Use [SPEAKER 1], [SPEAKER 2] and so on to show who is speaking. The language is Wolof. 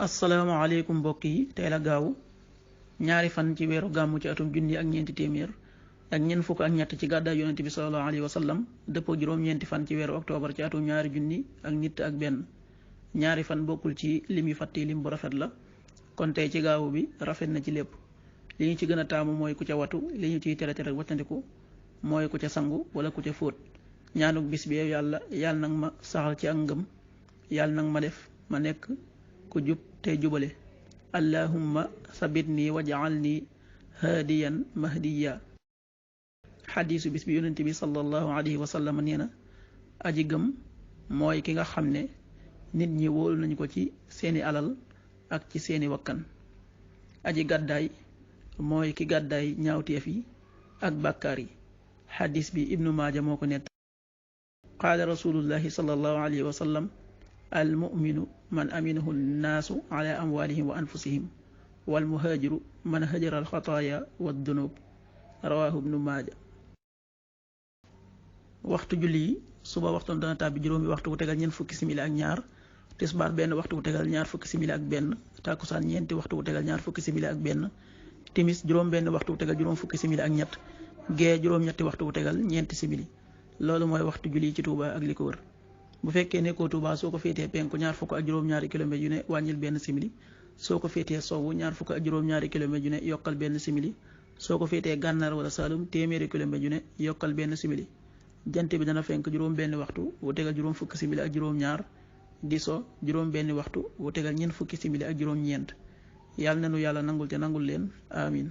[SPEAKER 1] asalaamaaleykum mbokk yi tey la gaaw ñaari fan ci weeru gàmmu ci atum junni ak ñeenti téeméer ak ñeent fukk ak ñett ci gàddaay yonente bi sallallahu alayhi wa sallam dëppoo juróom-ñeenti fan ci weeru octobre ci atum ñaari junni ak nit ak benn ñaari fan bokkul ci lim yu fàtti lim bu rafet la kon tey ci gaawu bi rafet na ci lépp li ñu ci gën a taamu mooy ku ca watu li ñu ciy tere tere wattandiku mooy ku ca sangu wala ku ca fóot ñaanuk bis bi yàlla nag ma saxal ci ak ngëm yàlla nag ma def ma nekk ku jub tey jubale allahumma sabitni waj'alni haadiyan mahdiya xadiisu bis bi yonent bi sallallahu alayhi wa sallam nee na aji gëm mooy ki nga xam ne nit ñi wóolu nañu ko ci seeni alal ak ci seeni wakkan aji gàddaay mooy ki gàddaay ñaawteef yi ak bàkkaar yi xadiis bi ibnu maaja moo ko nett qaala rasulullahi sallallahu alayhi wa sallam al muminu man aminahu nnaasu ala amwalihim wa anfusihim wal muhaajiru man hajara al xataaya wa dunub rawaahu ibnu maaja waxtu julli yi suba waxtoon dana tàbbi juróomi waxtu bu tegal ñeent fukki simili ak ñaar tisbaar benn waxtu bu tegal ñaar fukki simili ak benn tàkkusaan ñeenti waxtu bu tegal ñaar fukki simili ak benn timis juróom benn waxtu bu tegal juróom fukki simili ak ñett gee juróom-ñetti waxtu bu tegal ñeenti simili loolu mooy waxtu julli ci Tuuba ak li ko wër bu fekkee nekkoo Tuuba soo ko féetee penku ñaar fukk ak juróom-ñaari kilomètres yu ne wàññil benn simili soo ko féetee sowwu ñaar fukk ak juróom-ñaari kilomètres yu ne yokkal benn simili soo ko féetee gànnaar wala Saalum téeméeri kilomètres yu ne yokkal benn simili jant bi dana fenk juróom benn waxtu bu tegal juróom fukki simili ak juróom-ñaar di so juróom benn waxtu bu tegal ñeent fukki simili ak juróom-ñeent yàlla na nu yàlla nangul te nangul leen amin